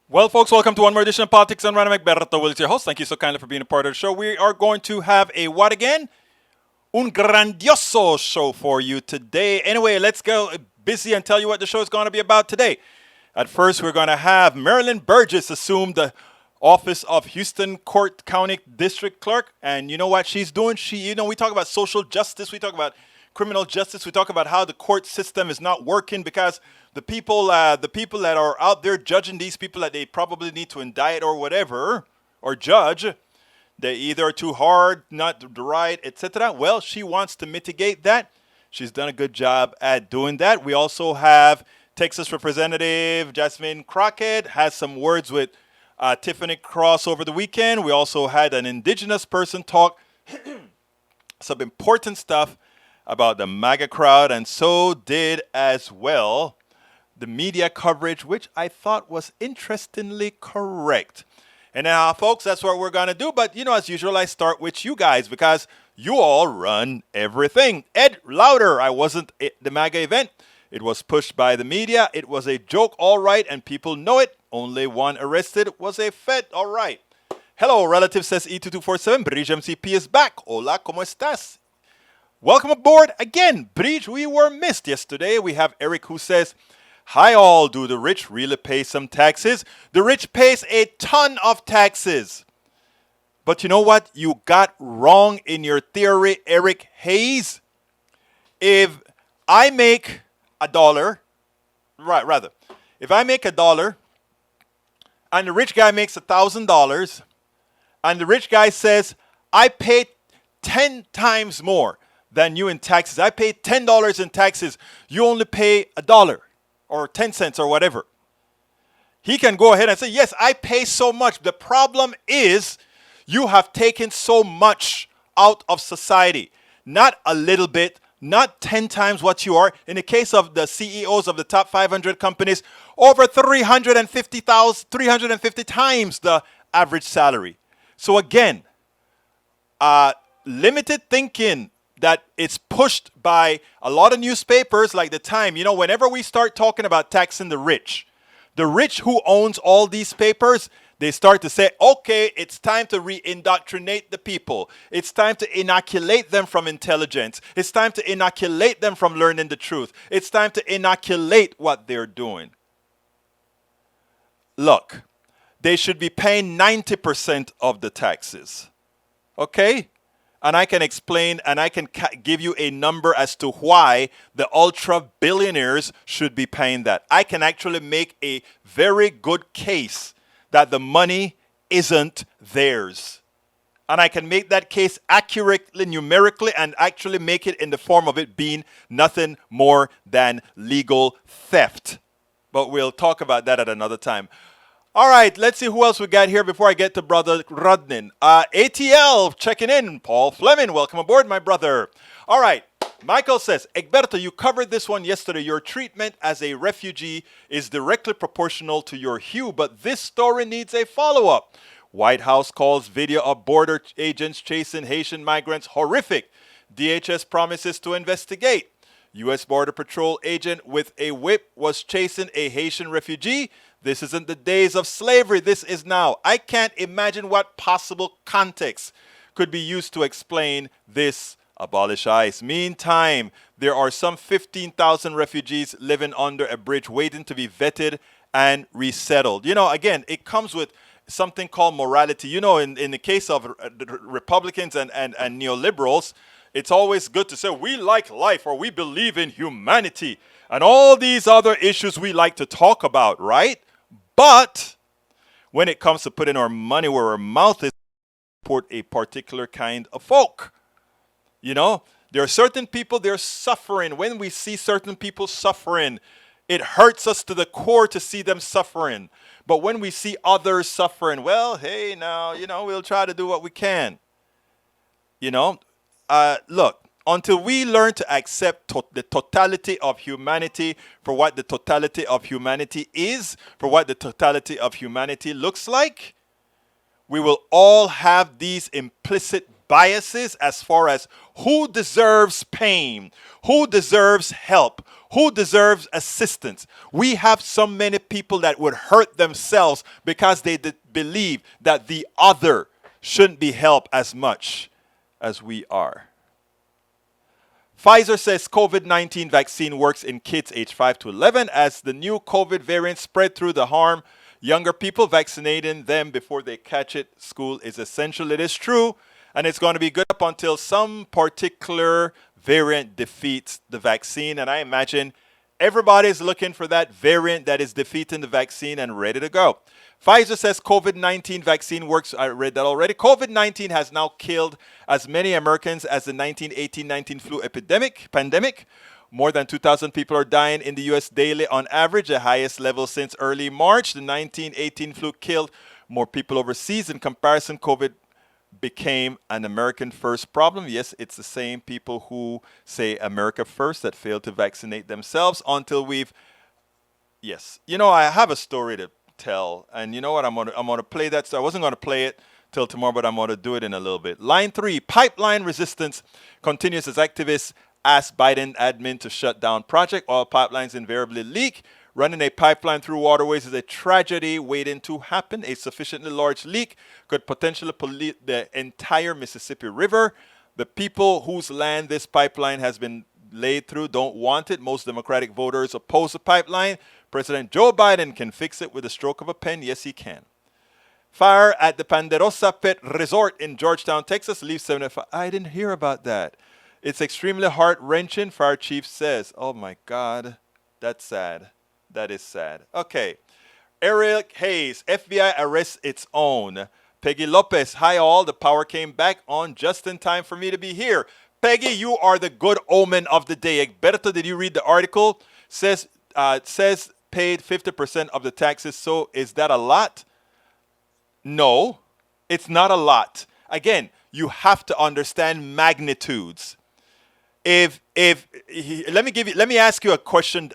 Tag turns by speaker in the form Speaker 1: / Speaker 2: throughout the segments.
Speaker 1: Well, folks, welcome to one more edition of Politics on Random. Berto Willis, your host. Thank you so kindly for being a part of the show. We are going to have a what again? Un grandioso show for you today. Anyway, let's go busy and tell you what the show is going to be about today. At first, we're going to have Merilyn Burgess assume the office of Houston Court County District Clerk. And you know what she's doing? We talk about social justice. We talk about criminal justice. We talk about how the court system is not working because the people that are out there judging these people that they probably need to indict or whatever, or judge, they either are too hard, not the right, etc. Well, she wants to mitigate that. She's done a good job at doing that. We also have Texas Representative Jasmine Crockett has some words with Tiffany Cross over the weekend. We also had an indigenous person talk some important stuff about the MAGA crowd, and so did as well the media coverage, which I thought was interestingly correct. And now, folks, that's what we're going to do. But, as usual, I start with you guys because you all run everything. Ed Lauder, I wasn't at the MAGA event. It was pushed by the media. It was a joke, all right, and people know it. Only one arrested was a Fed, all right. Hello, relative, says E2247. Bridge MCP is back. Hola, ¿cómo estás? Welcome aboard again, Bridge. We were missed yesterday. We have Eric who says, hi all, do the rich really pay some taxes? The rich pays a ton of taxes. But you know what you got wrong in your theory, Eric Hayes? If I make $1, if I make $1 and the rich guy makes $1,000 and the rich guy says, I pay 10 times more than you in taxes. I pay $10 in taxes. You only pay $1 or 10 cents or whatever. He can go ahead and say, yes, I pay so much. The problem is you have taken so much out of society. Not a little bit, not 10 times what you are. In the case of the CEOs of the top 500 companies, over 350 times the average salary. So again, limited thinking that it's pushed by a lot of newspapers like The Time. Whenever we start talking about taxing the rich who owns all these papers, they start to say, okay, it's time to re-indoctrinate the people. It's time to inoculate them from intelligence. It's time to inoculate them from learning the truth. It's time to inoculate what they're doing. Look, they should be paying 90% of the taxes. Okay? And I can explain and I can give you a number as to why the ultra billionaires should be paying that. I can actually make a very good case that the money isn't theirs. And I can make that case accurately, numerically, and actually make it in the form of it being nothing more than legal theft. But we'll talk about that at another time. All right, let's see who else we got here before I get to Brother Rodnin. ATL checking in. Paul Fleming, welcome aboard, my brother. All right, Michael says, Egberto, you covered this one yesterday. Your treatment as a refugee is directly proportional to your hue, but this story needs a follow-up. White House calls video of border agents chasing Haitian migrants horrific. DHS promises to investigate. U.S. Border Patrol agent with a whip was chasing a Haitian refugee. This isn't the days of slavery. This is now. I can't imagine what possible context could be used to explain this. Abolish ICE. Meantime, there are some 15,000 refugees living under a bridge waiting to be vetted and resettled. Again, it comes with something called morality. In the case of Republicans and neoliberals, it's always good to say we like life or we believe in humanity and all these other issues we like to talk about, right? But when it comes to putting our money where our mouth is, support a particular kind of folk. There are certain people, they're suffering. When we see certain people suffering, it hurts us to the core to see them suffering. But when we see others suffering, well, hey, now, we'll try to do what we can. Look, until we learn to accept the totality of humanity for what the totality of humanity is, for what the totality of humanity looks like, we will all have these implicit biases as far as who deserves pain, who deserves help, who deserves assistance. We have so many people that would hurt themselves because they believe that the other shouldn't be helped as much as we are. Pfizer says COVID-19 vaccine works in kids aged 5 to 11 as the new COVID variant spread through the harm younger people. Vaccinating them before they catch it, school is essential. It is true, and it's going to be good up until some particular variant defeats the vaccine. And I imagine everybody's looking for that variant that is defeating the vaccine and ready to go. Pfizer says COVID-19 vaccine works. I read that already. COVID-19 has now killed as many Americans as the 1918-19 flu pandemic. More than 2,000 people are dying in the U.S. daily on average, the highest level since early March. The 1918 flu killed more people overseas. In comparison, COVID became an American first problem. Yes, it's the same people who say America first that failed to vaccinate themselves until we've... Yes. You know, I have a story to tell, and you know what, I'm gonna play that. So I wasn't gonna play it till tomorrow, but I'm gonna do it in a little bit. Line 3, pipeline resistance continues as activists ask Biden admin to shut down project. Oil pipelines invariably leak. Running a pipeline through waterways is a tragedy waiting to happen. A sufficiently large leak could potentially pollute the entire Mississippi River. The people whose land this pipeline has been laid through don't want it. Most Democratic voters oppose the pipeline. President Joe Biden can fix it with a stroke of a pen. Yes, he can. Fire at the Ponderosa Pet Resort in Georgetown, Texas leaves 75. I didn't hear about that. It's extremely heart-wrenching, fire chief says. Oh, my God. That's sad. That is sad. Okay. Eric Hayes, FBI arrests its own. Peggy Lopez, hi all. The power came back on just in time for me to be here. Peggy, you are the good omen of the day. Egberto, did you read the article? Says paid 50% of the taxes. So is that a lot? No, it's not a lot. Again, you have to understand magnitudes. Let me ask you a question.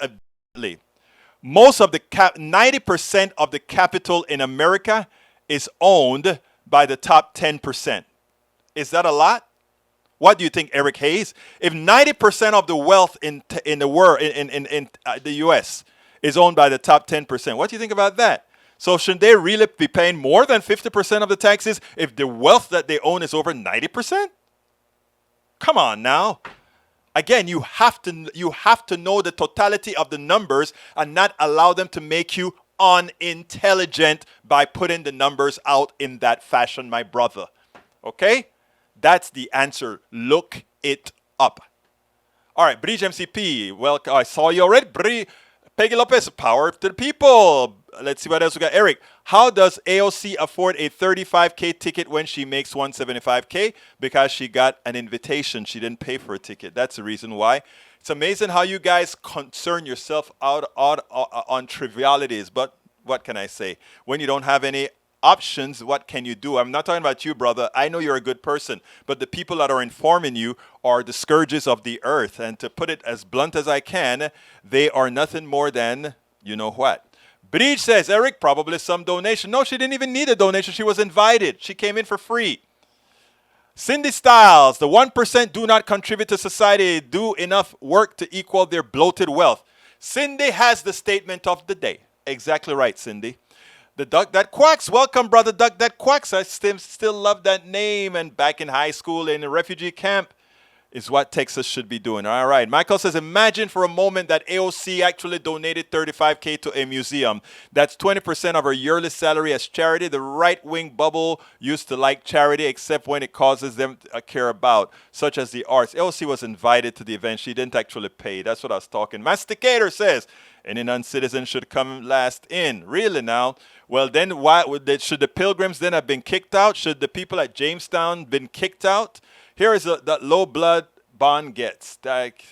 Speaker 1: Most of the 90% of the capital in America is owned by the top 10%. Is that a lot? What do you think, Eric Hayes? If 90% of the wealth in the world in the U.S. is owned by the top 10%, what do you think about that? So shouldn't they really be paying more than 50% of the taxes if the wealth that they own is over 90%? Come on now. Again, you have to know the totality of the numbers and not allow them to make you unintelligent by putting the numbers out in that fashion, my brother. Okay? That's the answer. Look it up. All right, Bridge MCP. Well, I saw you already. Peggy Lopez, power to the people. Let's see what else we got. Eric, how does AOC afford a $35K ticket when she makes $175K? Because she got an invitation. She didn't pay for a ticket. That's the reason why. It's amazing how you guys concern yourself on trivialities. But what can I say? When you don't have any options, what can you do? I'm not talking about you, brother. I know you're a good person. But the people that are informing you are the scourges of the earth. And to put it as blunt as I can, they are nothing more than you know what. Bridge says, Eric, probably some donation. No, she didn't even need a donation. She was invited. She came in for free. Cindy Styles, the 1% do not contribute to society, do enough work to equal their bloated wealth. Cindy has the statement of the day. Exactly right, Cindy. The Duck That Quacks. Welcome, brother Duck That Quacks. I still love that name. And back in high school in a refugee camp is what Texas should be doing. All right. Michael says, imagine for a moment that AOC actually donated $35K to a museum. That's 20% of her yearly salary as charity. The right-wing bubble used to like charity, except when it causes them to care about, such as the arts. AOC was invited to the event. She didn't actually pay. That's what I was talking. Masticator says, any non-citizen should come last in. Really now? Well, then why should the pilgrims then have been kicked out? Should the people at Jamestown been kicked out? Here is that low blood bond gets. Like,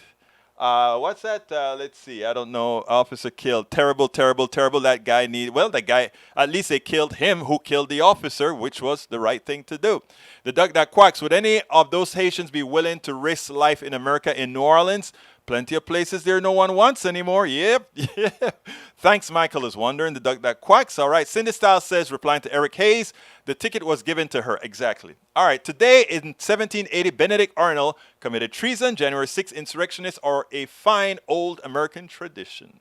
Speaker 1: what's that? Let's see. I don't know. Officer killed. Terrible, terrible, terrible. That guy that guy, at least they killed him who killed the officer, which was the right thing to do. The Duck That Quacks. Would any of those Haitians be willing to risk life in America in New Orleans? plenty of places there no one wants anymore. Yep. Thanks, Michael is wondering. The duck that quacks. All right. Cindy Styles says, replying to Eric Hayes, the ticket was given to her. Exactly. All right. Today in 1780, Benedict Arnold committed treason. January 6th, insurrectionists are a fine old American tradition.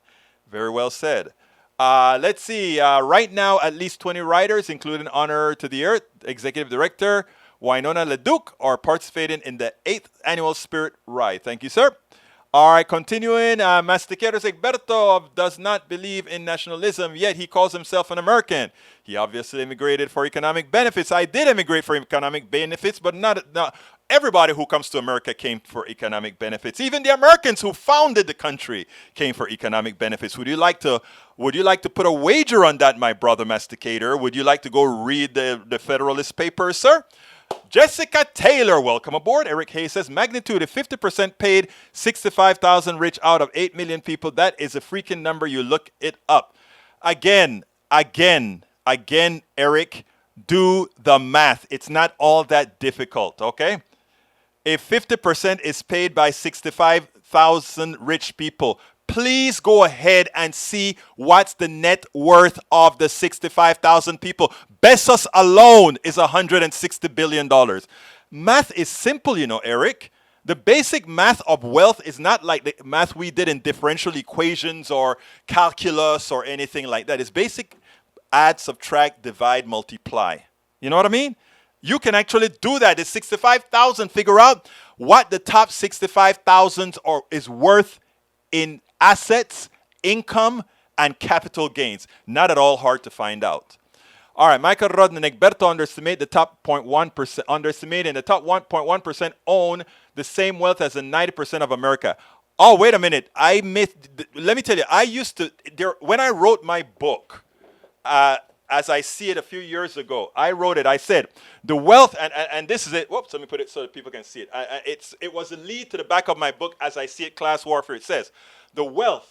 Speaker 1: Very well said. Let's see. Right now, at least 20 writers, including Honor to the Earth, Executive Director Winona LeDuc, are participating in the 8th annual Spirit Ride. Thank you, sir. All right, continuing. Mastiqueros Egberto does not believe in nationalism, yet he calls himself an American. He obviously immigrated for economic benefits. I did immigrate for economic benefits, but not everybody who comes to America came for economic benefits. Even the Americans who founded the country came for economic benefits. Would you like to put a wager on that, my brother Masticator? Would you like to go read the Federalist Papers, sir? Jessica Taylor, welcome aboard. Eric Hayes says, magnitude, if 50% paid 65,000 rich out of 8 million people, that is a freaking number. You look it up. Again, Eric, do the math. It's not all that difficult, okay? If 50% is paid by 65,000 rich people, please go ahead and see what's the net worth of the 65,000 people. Bezos alone is $160 billion. Math is simple, you know, Eric. The basic math of wealth is not like the math we did in differential equations or calculus or anything like that. It's basic add, subtract, divide, multiply. You know what I mean? You can actually do that. The 65,000, figure out what the top 65,000 is worth in assets, income, and capital gains. Not at all hard to find out. All right, Michael Rodman Egberto underestimating the top 1.1% own the same wealth as the 90% of America. Oh, wait a minute. I missed. Let me tell you, when I wrote my book, as I see it a few years ago, I wrote it. I said, the wealth, and this is it. Whoops, let me put it so that people can see it. It was a lead to the back of my book, as I see it, Class Warfare. It says, where's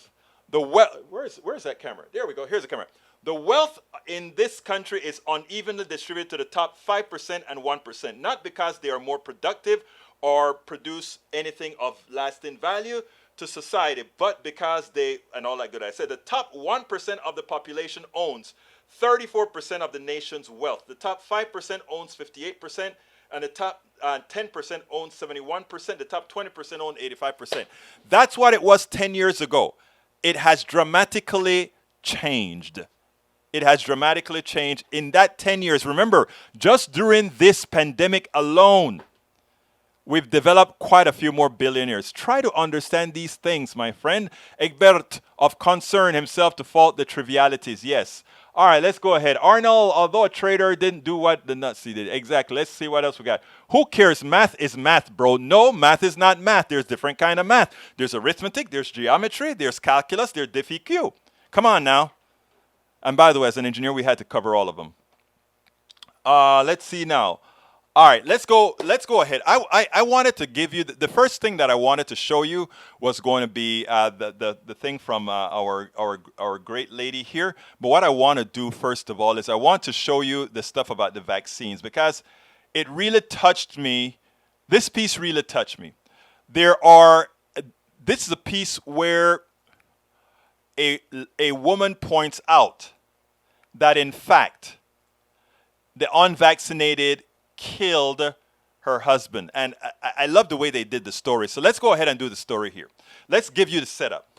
Speaker 1: that camera? There we go. Here's the camera. The wealth in this country is unevenly distributed to the top 5% and 1%, not because they are more productive or produce anything of lasting value to society, but because they, and all that good. I said the top 1% of the population owns 34% of the nation's wealth. The top 5% owns 58%, and the top 10% owns 71%. The top 20% own 85%. That's what it was 10 years ago. It has dramatically changed. It has dramatically changed in that 10 years. Remember, just during this pandemic alone, we've developed quite a few more billionaires. Try to understand these things, my friend. Egbert of concern himself to fault the trivialities. Yes. All right, let's go ahead. Arnold, although a trader, didn't do what the Nazi did. Exactly. Let's see what else we got. Who cares? Math is math, bro. No, math is not math. There's different kind of math. There's arithmetic, there's geometry, there's calculus, there's diffie-q. Come on now. And by the way, as an engineer, we had to cover all of them. Let's see now. All right, let's go ahead. I wanted to give you the first thing that I wanted to show you was going to be the thing from our great lady here. But what I want to do first of all is I want to show you the stuff about the vaccines, because it really touched me. This piece really touched me. This is a piece where a woman points out that in fact the unvaccinated killed her husband. And I love the way they did the story. So let's go ahead and do the story here. Let's give you the setup.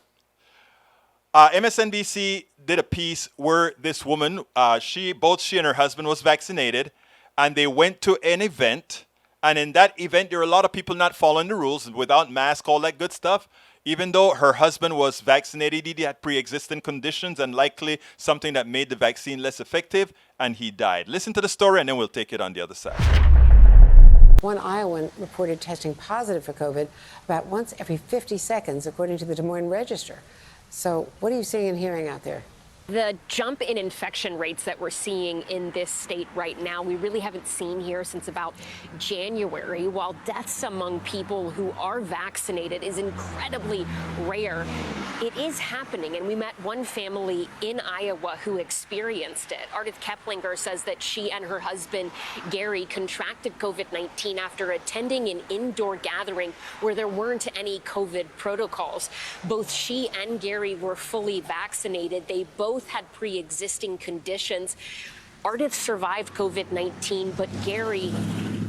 Speaker 1: MSNBC did a piece where this woman, both she and her husband was vaccinated, and they went to an event. And in that event, there were a lot of people not following the rules, without mask, all that good stuff. Even though her husband was vaccinated, he had pre-existing conditions and likely something that made the vaccine less effective, and he died. Listen to the story, and then we'll take it on the other side.
Speaker 2: One Iowan reported testing positive for COVID about once every 50 seconds, according to the Des Moines Register. So what are you seeing and hearing out there?
Speaker 3: The jump in infection rates that we're seeing in this state right now, we really haven't seen here since about January. While deaths among people who are vaccinated is incredibly rare, it is happening. And we met one family in Iowa who experienced it. Ardith Keplinger says that she and her husband, Gary, contracted COVID-19 after attending an indoor gathering where there weren't any COVID protocols. Both she and Gary were fully vaccinated. They both had pre-existing conditions. Ardith survived COVID-19, but Gary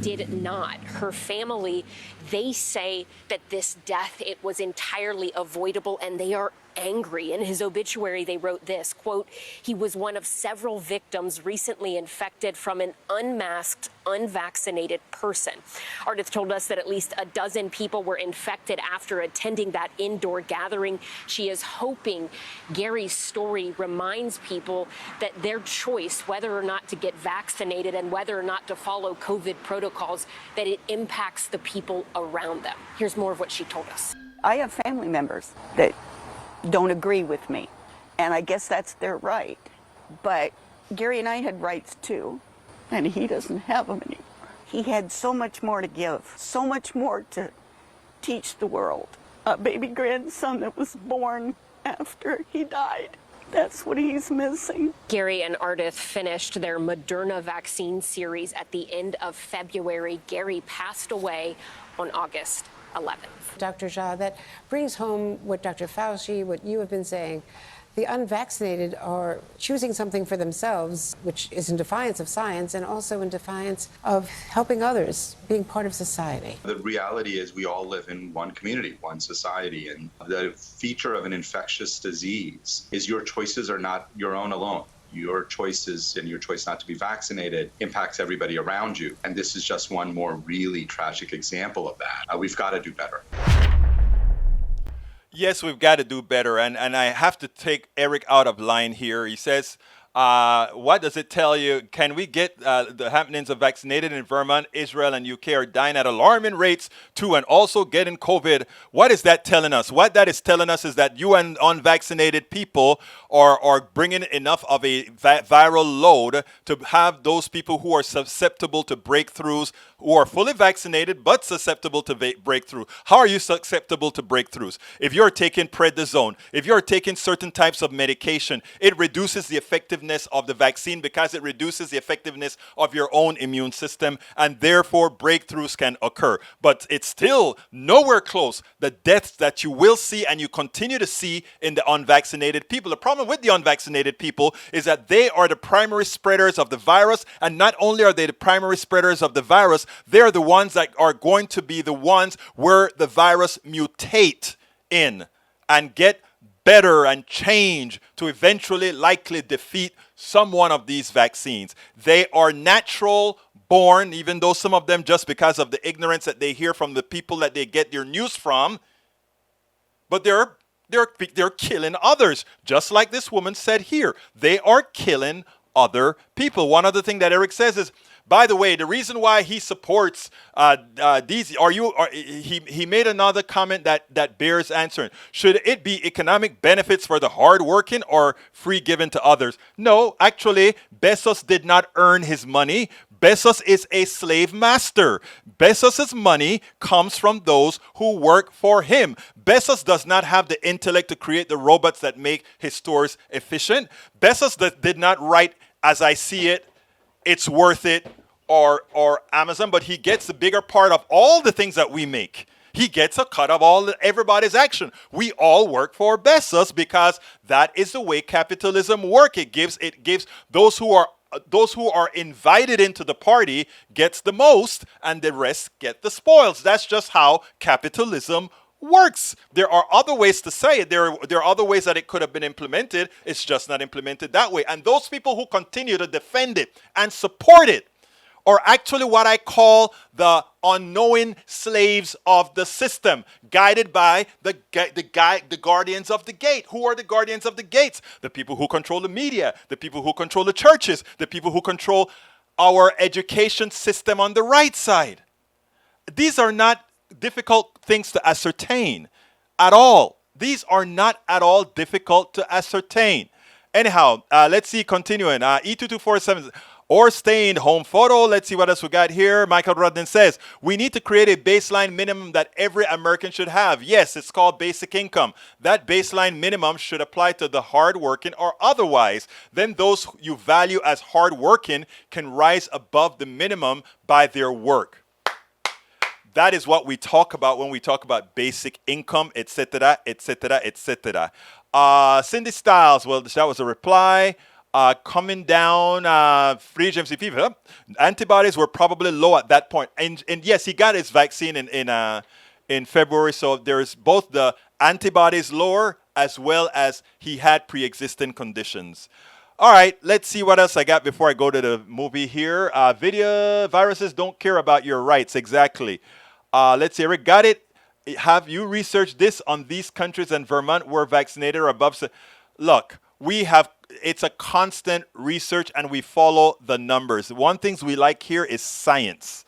Speaker 3: did not. Her family, they say that this death, it was entirely avoidable, and they are angry. In his obituary, they wrote this, quote, "He was one of several victims recently infected from an unmasked, unvaccinated person." Ardith told us that at least a dozen people were infected after attending that indoor gathering. She is hoping Gary's story reminds people that their choice, whether or not to get vaccinated and whether or not to follow COVID protocols, that it impacts the people around them. Here's more of what she told us.
Speaker 4: I have family members that don't agree with me, and I guess that's their right. But Gary and I had rights too, and he doesn't have them anymore. He had so much more to give, so much more to teach the world. A baby grandson that was born after he died. That's what he's missing.
Speaker 3: Gary and Ardith finished their Moderna vaccine series at the end of February. Gary passed away on August 11th.
Speaker 2: Dr. Jha, that brings home what Dr. Fauci, what you have been saying. The unvaccinated are choosing something for themselves, which is in defiance of science and also in defiance of helping others, being part of society.
Speaker 5: The reality is we all live in one community, one society, and the feature of an infectious disease is your choices are not your own alone. Your choices and your choice not to be vaccinated impacts everybody around you. And this is just one more really tragic example of that. We've got to do better.
Speaker 1: Yes, we've got to do better. And I have to take Eric out of line here. He says, what does it tell you? Can we get the happenings of vaccinated in Vermont, Israel, and UK are dying at alarming rates too, and also getting COVID? What is that telling us? What that is telling us is that you and unvaccinated people are bringing enough of a viral load to have those people who are susceptible to breakthroughs, who are fully vaccinated but susceptible to breakthrough. How are you susceptible to breakthroughs? If you're taking prednisone, if you're taking certain types of medication, it reduces the effectiveness of the vaccine because it reduces the effectiveness of your own immune system, and therefore breakthroughs can occur. But it's still nowhere close the deaths that you will see and you continue to see in the unvaccinated people. The problem with the unvaccinated people is that they are the primary spreaders of the virus, and not only are they the primary spreaders of the virus, they're the ones that are going to be the ones where the virus mutate in and get better and change to eventually likely defeat some one of these vaccines. They are natural born, even though some of them just because of the ignorance that they hear from the people that they get their news from, but they're killing others, just like this woman said here. They are killing other people. One other thing that Eric says is, by the way, the reason why he supports these, he made another comment that bears answering. Should it be economic benefits for the hardworking or free given to others? No, actually, Bezos did not earn his money. Bezos is a slave master. Bezos's money comes from those who work for him. Bezos does not have the intellect to create the robots that make his stores efficient. Bezos did not write, as I see it, it's worth it, or Amazon, but he gets the bigger part of all the things that we make. He gets a cut of everybody's action. We all work for Bezos because that is the way capitalism works. It gives those who are invited into the party gets the most, and the rest get the spoils. That's just how capitalism works. There are other ways to say it. There are other ways that it could have been implemented. It's just not implemented that way. And those people who continue to defend it and support it are actually what I call the unknowing slaves of the system, guided by the guardians of the gate. Who are the guardians of the gates? The people who control the media, the people who control the churches, the people who control our education system on the right side. These are not difficult things to ascertain at all. These are not at all difficult to ascertain. Anyhow, let's see, continuing. E2247 or stained home photo. Let's see what else we got here. Michael Rudden says, we need to create a baseline minimum that every American should have. Yes, it's called basic income. That baseline minimum should apply to the hardworking or otherwise. Then those you value as hardworking can rise above the minimum by their work. That is what we talk about when we talk about basic income, etc., etc., etc. Cindy Styles, well, that was a reply. Coming down, free GMC fever. Antibodies were probably low at that point. And yes, he got his vaccine in February. So there's both the antibodies lower as well as he had pre-existing conditions. All right, let's see what else I got before I go to the movie here. Video viruses don't care about your rights. Exactly. Let's see, Eric, got it. Have you researched this on these countries and Vermont were vaccinated or above? Look, it's a constant research and we follow the numbers. One things we like here is science.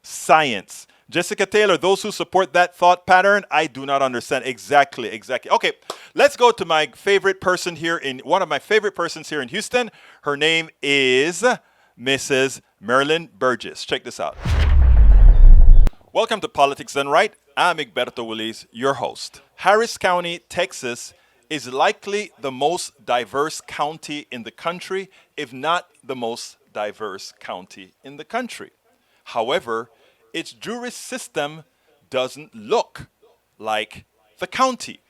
Speaker 1: Science. Jessica Taylor, those who support that thought pattern, I do not understand. Exactly. Okay, let's go to my favorite person here one of my favorite persons here in Houston. Her name is Mrs. Merilyn Burgess. Check this out. Welcome to Politics Done Right. I'm Egberto Willis, your host. Harris County, Texas is likely the most diverse county in the country, if not the most diverse county in the country. However, its jury system doesn't look like the county.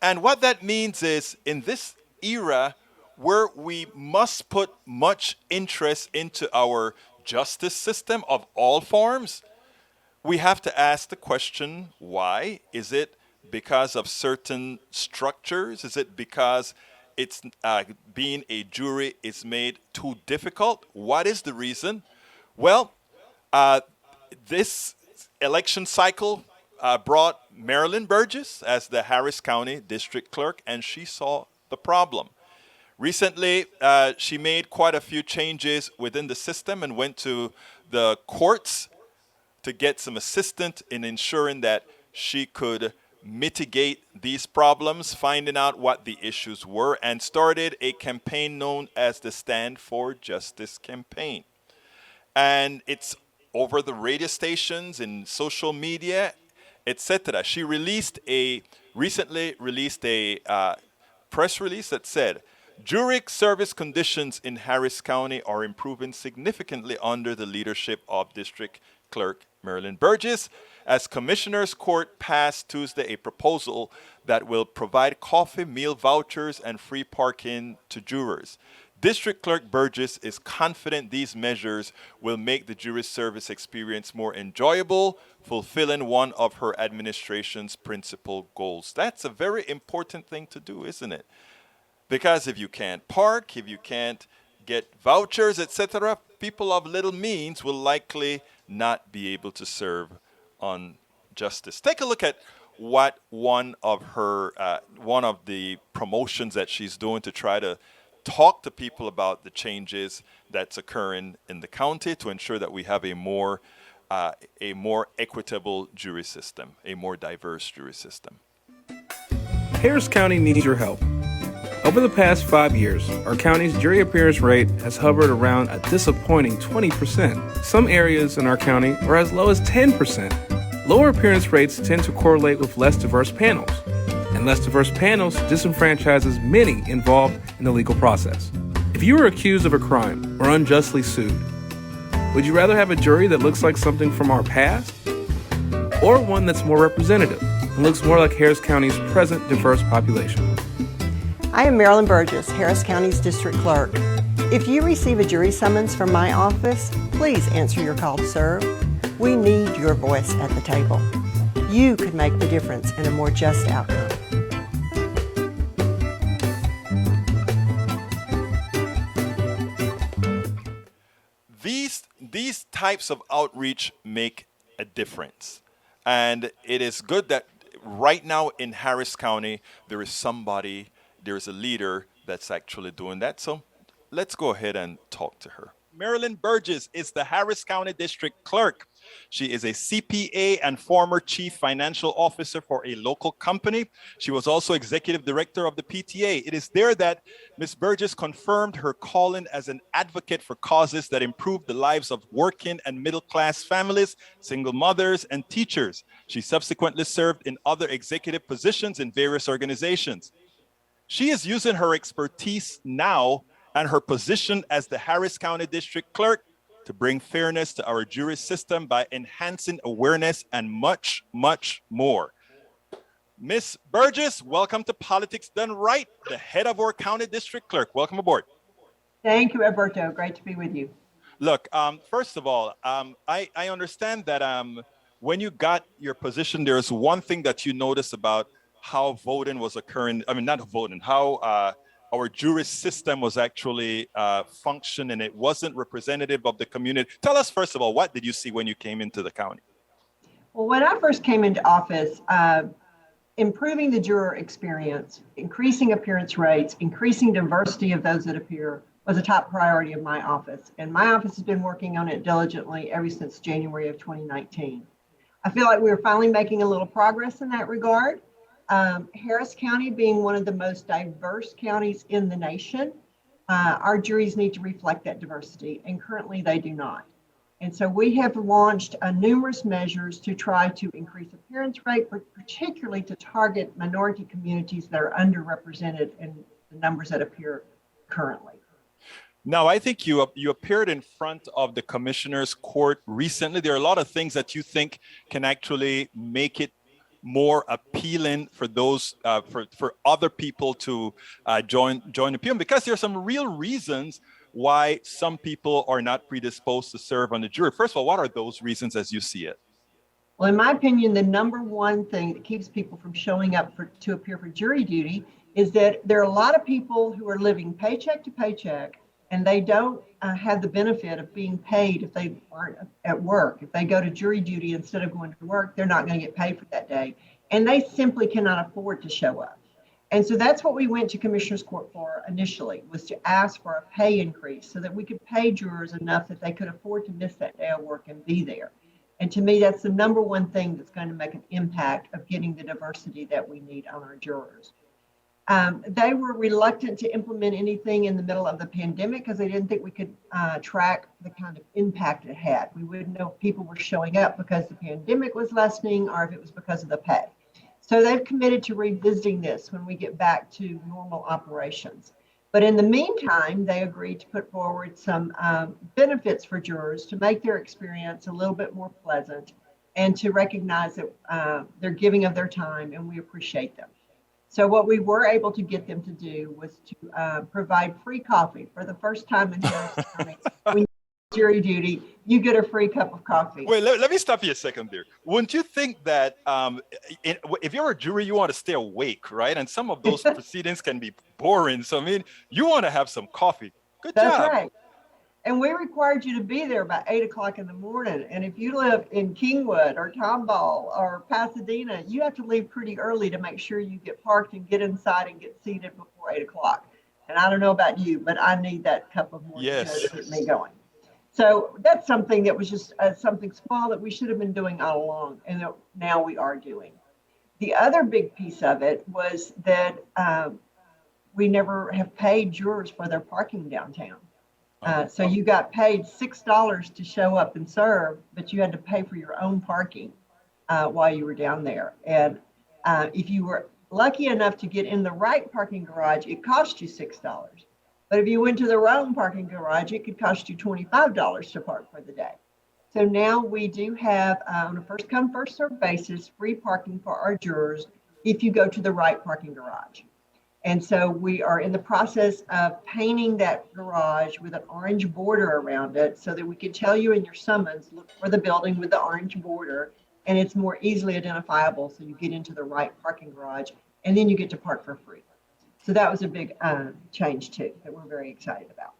Speaker 1: And what that means is, in this era where we must put much interest into our justice system of all forms, we have to ask the question, why? Is it because of certain structures? Is it because it's being a jury is made too difficult? What is the reason? Well, this election cycle brought Merilyn Burgess as the Harris County District Clerk, and she saw the problem. Recently, she made quite a few changes within the system and went to the courts to get some assistance in ensuring that she could mitigate these problems, finding out what the issues were, and started a campaign known as the Stand for Justice campaign. And it's over the radio stations, in social media, etc. She recently released a press release that said, jury service conditions in Harris County are improving significantly under the leadership of District Clerk Merilyn Burgess, as Commissioner's Court passed Tuesday a proposal that will provide coffee, meal vouchers, and free parking to jurors. District Clerk Burgess is confident these measures will make the jury service experience more enjoyable, fulfilling one of her administration's principal goals. That's a very important thing to do, isn't it? Because if you can't park, if you can't get vouchers, etc., people of little means will likely not be able to serve on justice. Take a look at what one of the promotions that she's doing to try to talk to people about the changes that's occurring in the county to ensure that we have a more equitable jury system, a more diverse jury system.
Speaker 6: Harris County needs your help. Over the past 5 years, our county's jury appearance rate has hovered around a disappointing 20%. Some areas in our county are as low as 10%. Lower appearance rates tend to correlate with less diverse panels, and less diverse panels disenfranchises many involved in the legal process. If you are accused of a crime or unjustly sued, would you rather have a jury that looks like something from our past, or one that's more representative and looks more like Harris County's present diverse population?
Speaker 7: I am Merilyn Burgess, Harris County's District Clerk. If you receive a jury summons from my office, please answer your call to serve. We need your voice at the table. You could make the difference in a more just outcome.
Speaker 1: These types of outreach make a difference. And it is good that right now in Harris County, there's a leader that's actually doing that. So let's go ahead and talk to her. Merilyn Burgess is the Harris County District Clerk. She is a CPA and former chief financial officer for a local company. She was also executive director of the PTA. It is there that Ms. Burgess confirmed her calling as an advocate for causes that improve the lives of working and middle-class families, single mothers, and teachers. She subsequently served in other executive positions in various organizations. She is using her expertise now and her position as the Harris County District Clerk to bring fairness to our jury system by enhancing awareness and much, much more. Ms. Burgess, welcome to Politics Done Right, the head of our county district clerk. Welcome aboard.
Speaker 7: Thank you, Alberto. Great to be with you.
Speaker 1: Look, first of all, I understand that when you got your position, there's one thing that you noticed about how voting was occurring. I mean, not voting, how our jury system was actually functioning. It wasn't representative of the community. Tell us, first of all, what did you see when you came into the county?
Speaker 7: Well, when I first came into office, improving the juror experience, increasing appearance rates, increasing diversity of those that appear was a top priority of my office. And my office has been working on it diligently ever since January of 2019. I feel like we're finally making a little progress in that regard. Harris County being one of the most diverse counties in the nation, our juries need to reflect that diversity, and currently they do not. And so we have launched numerous measures to try to increase appearance rate, but particularly to target minority communities that are underrepresented in the numbers that appear currently.
Speaker 1: Now, I think you appeared in front of the commissioner's court recently. There are a lot of things that you think can actually make it more appealing for those for other people to join the PUM, because there are some real reasons why some people are not predisposed to serve on the jury. First of all, what are those reasons as you see it?
Speaker 7: Well, in my opinion, the number one thing that keeps people from showing up to appear for jury duty is that there are a lot of people who are living paycheck to paycheck, and they don't have the benefit of being paid if they aren't at work. If they go to jury duty instead of going to work, they're not going to get paid for that day. And they simply cannot afford to show up. And so that's what we went to Commissioner's Court for initially, was to ask for a pay increase so that we could pay jurors enough that they could afford to miss that day of work and be there. And to me, that's the number one thing that's going to make an impact of getting the diversity that we need on our jurors. They were reluctant to implement anything in the middle of the pandemic because they didn't think we could track the kind of impact it had. We wouldn't know if people were showing up because the pandemic was lessening or if it was because of the pay. So they've committed to revisiting this when we get back to normal operations. But in the meantime, they agreed to put forward some benefits for jurors to make their experience a little bit more pleasant and to recognize that they're giving of their time and we appreciate them. So what we were able to get them to do was to provide free coffee for the first time in Harris County. When you do jury duty, you get a free cup of coffee.
Speaker 1: Wait, let me stop you a second there. Wouldn't you think that if you're a jury, you want to stay awake, right? And some of those proceedings can be boring. So, I mean, you want to have some coffee. Good job.
Speaker 7: That's right. And we required you to be there by 8 o'clock in the morning. And if you live in Kingwood or Tomball or Pasadena, you have to leave pretty early to make sure you get parked and get inside and get seated before 8 o'clock. And I don't know about you, but I need that cup of morning to get me going. So that's something that was just something small that we should have been doing all along, and that now we are doing. The other big piece of it was that we never have paid jurors for their parking downtown. So you got paid $6 to show up and serve, but you had to pay for your own parking while you were down there. And if you were lucky enough to get in the right parking garage, it cost you $6. But if you went to the wrong parking garage, it could cost you $25 to park for the day. So now we do have, on a first come, first served basis, free parking for our jurors if you go to the right parking garage. And so we are in the process of painting that garage with an orange border around it so that we can tell you in your summons, look for the building with the orange border, and it's more easily identifiable so you get into the right parking garage, and then you get to park for free. So that was a big change too that we're very excited about.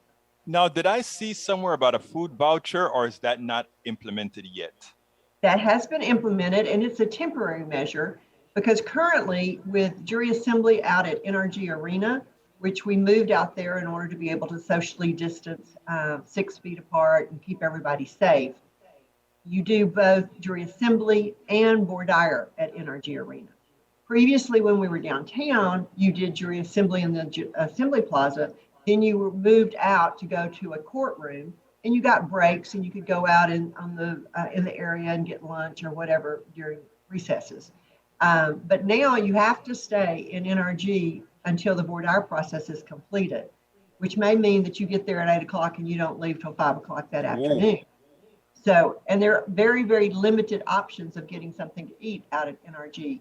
Speaker 1: Now, did I see somewhere about a food voucher, or is that not implemented yet?
Speaker 7: That has been implemented, and it's a temporary measure because currently with jury assembly out at NRG Arena, which we moved out there in order to be able to socially distance 6 feet apart and keep everybody safe, You do both jury assembly and voir dire at NRG Arena. Previously, when we were downtown, you did jury assembly in the Assembly Plaza. Then you were moved out to go to a courtroom, and you got breaks, and you could go out in the area and get lunch or whatever during recesses. But now you have to stay in NRG until the voir dire process is completed, which may mean that you get there at 8 o'clock and you don't leave till 5 o'clock that afternoon. So, and there are very, very limited options of getting something to eat out at NRG.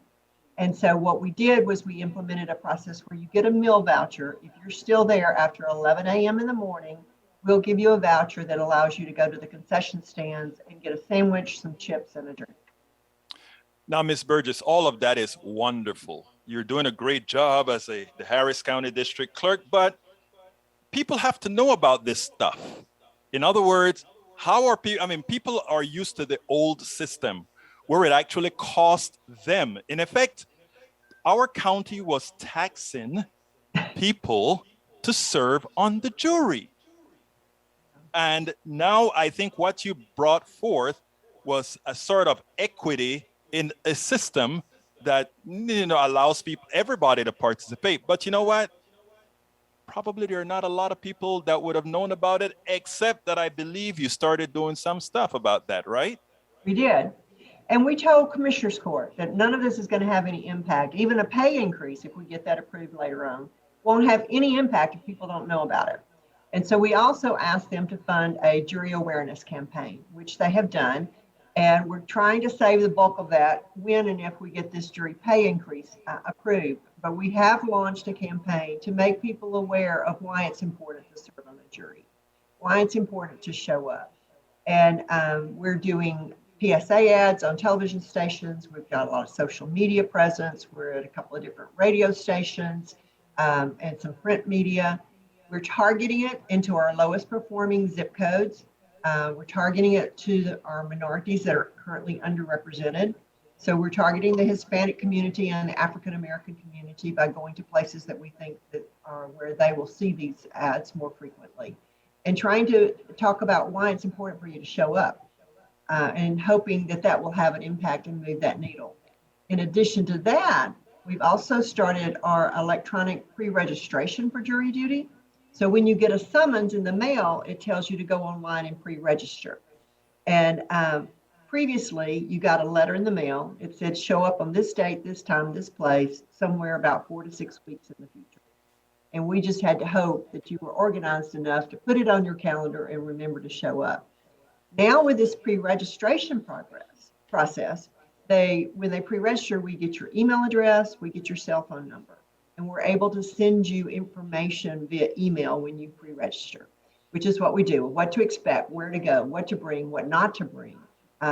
Speaker 7: And so what we did was we implemented a process where you get a meal voucher. If you're still there after 11 a.m. in the morning, we'll give you a voucher that allows you to go to the concession stands and get a sandwich, some chips, and a drink.
Speaker 1: Now, Ms. Burgess, all of that is wonderful. You're doing a great job as the Harris County District Clerk, but people have to know about this stuff. In other words, how are people, people are used to the old system where it actually cost them. In effect, our county was taxing people to serve on the jury. And now I think what you brought forth was a sort of equity in a system that allows everybody to participate. But you know what? Probably there are not a lot of people that would have known about it, except that I believe you started doing some stuff about that, right?
Speaker 7: We did. And we told Commissioners Court that none of this is going to have any impact. Even a pay increase, if we get that approved later on, won't have any impact if people don't know about it. And so we also asked them to fund a jury awareness campaign, which they have done. And we're trying to save the bulk of that when and if we get this jury pay increase approved. But we have launched a campaign to make people aware of why it's important to serve on the jury, why it's important to show up. And we're doing PSA ads on television stations. We've got a lot of social media presence. We're at a couple of different radio stations and some print media. We're targeting it into our lowest performing zip codes. We're targeting it to our minorities that are currently underrepresented. So we're targeting the Hispanic community and the African American community by going to places that we think that are where they will see these ads more frequently, and trying to talk about why it's important for you to show up, and hoping that that will have an impact and move that needle. In addition to that, we've also started our electronic pre-registration for jury duty. So when you get a summons in the mail, it tells you to go online and pre-register. And previously, you got a letter in the mail. It said, show up on this date, this time, this place, somewhere about 4 to 6 weeks in the future. And we just had to hope that you were organized enough to put it on your calendar and remember to show up. Now with this pre-registration process, when they pre-register, we get your email address, we get your cell phone number. And we're able to send you information via email when you pre-register, which is what we do. What to expect, where to go, what to bring, what not to bring.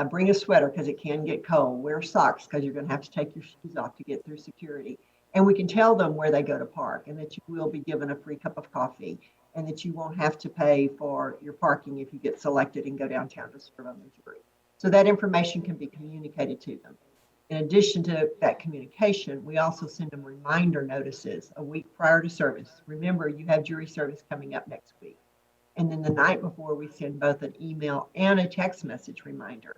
Speaker 7: Bring a sweater because it can get cold. Wear socks because you're going to have to take your shoes off to get through security. And we can tell them where they go to park and that you will be given a free cup of coffee and that you won't have to pay for your parking if you get selected and go downtown to serve on the jury. So that information can be communicated to them. In addition to that communication, we also send them reminder notices a week prior to service. Remember, you have jury service coming up next week. And then the night before, we send both an email and a text message reminder.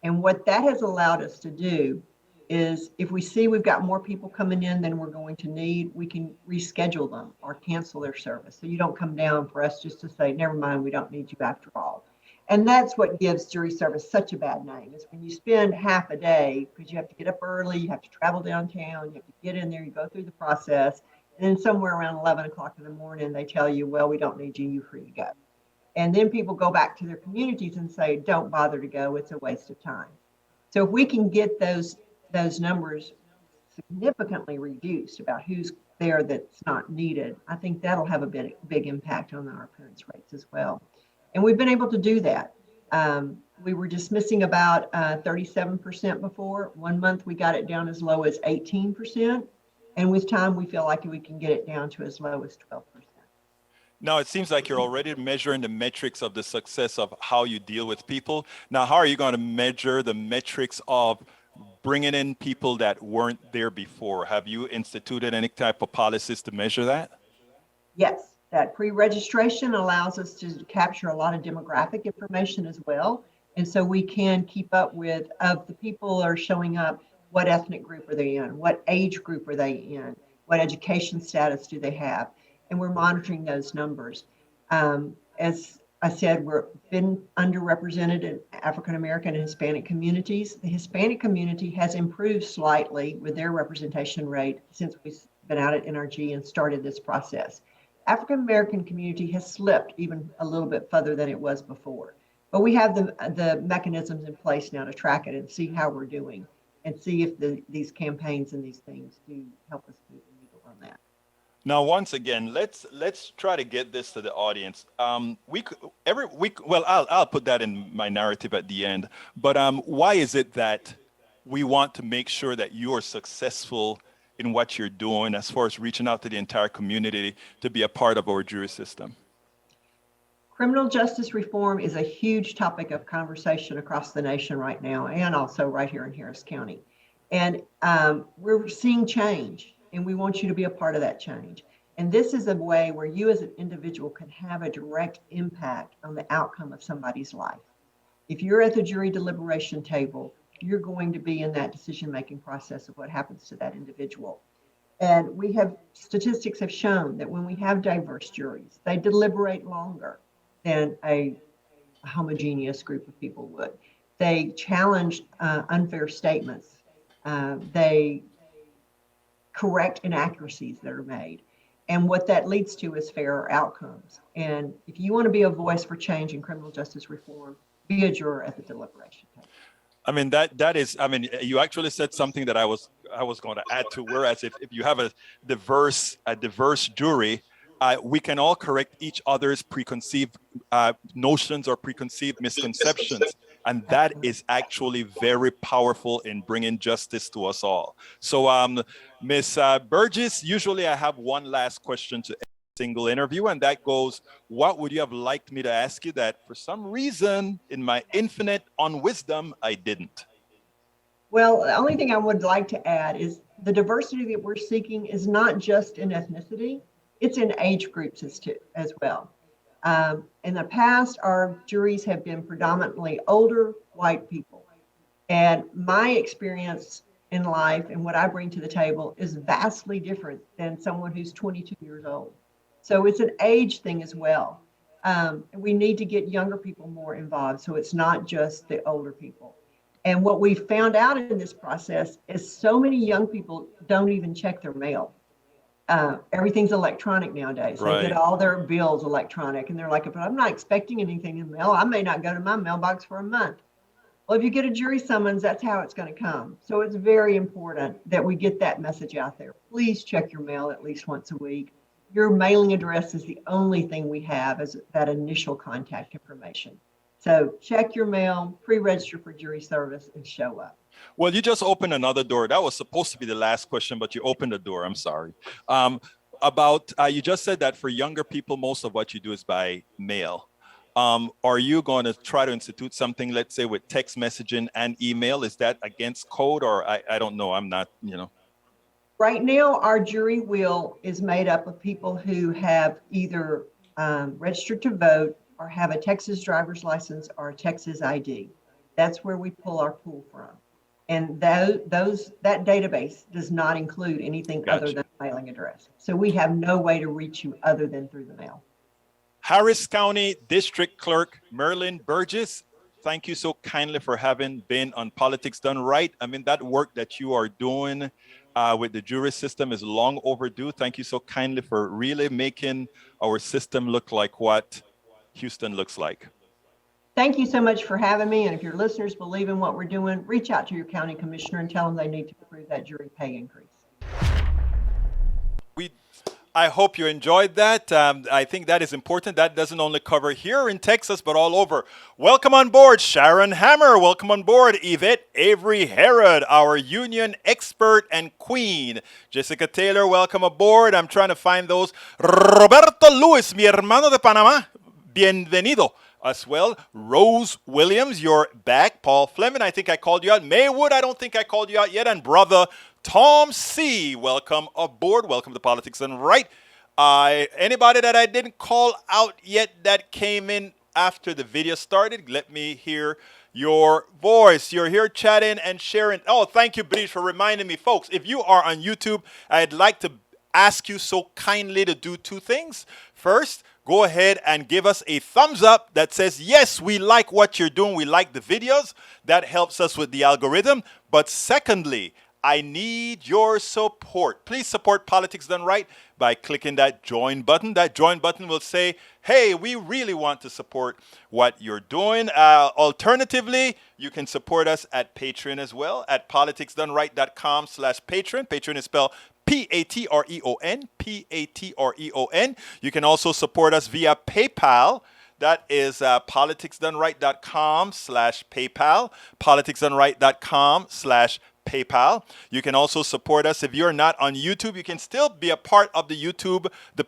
Speaker 7: And what that has allowed us to do is if we see we've got more people coming in than we're going to need, we can reschedule them or cancel their service. So you don't come down for us just to say, never mind, we don't need you after all. And that's what gives jury service such a bad name, is when you spend half a day, because you have to get up early, you have to travel downtown, you have to get in there, you go through the process, and then somewhere around 11 o'clock in the morning, they tell you, well, we don't need you, you're free to go. And then people go back to their communities and say, don't bother to go, it's a waste of time. So if we can get those numbers significantly reduced about who's there that's not needed, I think that'll have a big impact on our appearance rates as well. And we've been able to do that. We were dismissing about 37% before. 1 month we got it down as low as 18%. And with time, we feel like we can get it down to as low as 12%.
Speaker 1: Now, it seems like you're already measuring the metrics of the success of how you deal with people. Now, how are you going to measure the metrics of bringing in people that weren't there before? Have you instituted any type of policies to measure that?
Speaker 7: Yes, that pre-registration allows us to capture a lot of demographic information as well. And so we can keep up with, of the people that are showing up, what ethnic group are they in? What age group are they in? What education status do they have? And we're monitoring those numbers. As I said, we're been underrepresented in African American and Hispanic communities. The Hispanic community has improved slightly with their representation rate since we've been out at NRG and started this process. African American community has slipped even a little bit further than it was before. But we have the mechanisms in place now to track it and see how we're doing and see if these campaigns and these things do help us move the needle on that.
Speaker 1: Now, once again, let's try to get this to the audience. Well, I'll put that in my narrative at the end. But why is it that we want to make sure that you are successful in what you're doing as far as reaching out to the entire community to be a part of our jury system?
Speaker 7: Criminal justice reform is a huge topic of conversation across the nation right now, and also right here in Harris County. And we're seeing change, and we want you to be a part of that change. And this is a way where you as an individual can have a direct impact on the outcome of somebody's life. If you're at the jury deliberation table, you're going to be in that decision-making process of what happens to that individual. And statistics have shown that when we have diverse juries, they deliberate longer than a homogeneous group of people would. They challenge unfair statements. They correct inaccuracies that are made. And what that leads to is fairer outcomes. And if you want to be a voice for change in criminal justice reform, be a juror at the deliberation table.
Speaker 1: I mean, that is, I mean, you actually said something that I was going to add to, whereas if you have a diverse jury, we can all correct each other's preconceived notions or preconceived misconceptions. And that is actually very powerful in bringing justice to us all. So, Ms. Burgess, usually I have one last question to every single interview, and that goes, what would you have liked me to ask you that for some reason in my infinite unwisdom, I didn't?
Speaker 7: Well, the only thing I would like to add is the diversity that we're seeking is not just in ethnicity, it's in age groups as well. In the past, our juries have been predominantly older white people. And my experience in life and what I bring to the table is vastly different than someone who's 22 years old. So it's an age thing as well. We need to get younger people more involved, so it's not just the older people. And what we found out in this process is so many young people don't even check their mail. Everything's electronic nowadays.
Speaker 1: Right.
Speaker 7: They get all their bills electronic, and they're like, but I'm not expecting anything in the mail. I may not go to my mailbox for a month. Well, if you get a jury summons, that's how it's going to come. So it's very important that we get that message out there. Please check your mail at least once a week. Your mailing address is the only thing we have as that initial contact information. So check your mail, pre-register for jury service, and show up.
Speaker 1: Well, you just opened another door. That was supposed to be the last question, but you opened the door. I'm sorry. You just said that for younger people, most of what you do is by mail. Are you going to try to institute something, let's say, with text messaging and email? Is that against code, or I don't know? I'm not,
Speaker 7: Right now, our jury wheel is made up of people who have either registered to vote or have a Texas driver's license or a Texas ID. That's where we pull our pool from. And that database does not include anything other than mailing address. So we have no way to reach you other than through the mail.
Speaker 1: Harris County District Clerk Merilyn Burgess, thank you so kindly for having been on Politics Done Right. I mean, that work that you are doing with the jury system is long overdue. Thank you so kindly for really making our system look like what Houston looks like.
Speaker 7: Thank you so much for having me. And if your listeners believe in what we're doing, reach out to your county commissioner and tell them they need to approve that jury pay increase.
Speaker 1: I hope you enjoyed that. I think that is important. That doesn't only cover here in Texas, but all over. Welcome on board, Sharon Hammer. Welcome on board, Yvette Avery Herod, our union expert and queen. Jessica Taylor, welcome aboard. I'm trying to find those. Roberto Luis, mi hermano de Panamá. Bienvenido. As well, Rose Williams, you're back. Paul Fleming, I think I called you out. Maywood, I don't think I called you out yet. And brother Tom C., welcome aboard. Welcome to Politics Done Right. Anybody that I didn't call out yet that came in after the video started, let me hear your voice. You're here chatting and sharing. Oh, thank you, Brice, for reminding me. Folks, if you are on YouTube, I'd like to ask you so kindly to do two things. First, go ahead and give us a thumbs up that says, yes, we like what you're doing. We like the videos. That helps us with the algorithm. But secondly, I need your support. Please support Politics Done Right by clicking that join button. That join button will say, hey, we really want to support what you're doing. Alternatively, you can support us at Patreon as well at politicsdoneright.com/Patreon. Patreon is spelled Patreon, Patreon. You can also support us via PayPal. That is politicsdoneright.com/PayPal, politicsdoneright.com/PayPal. You can also support us if you're not on YouTube. You can still be a part of the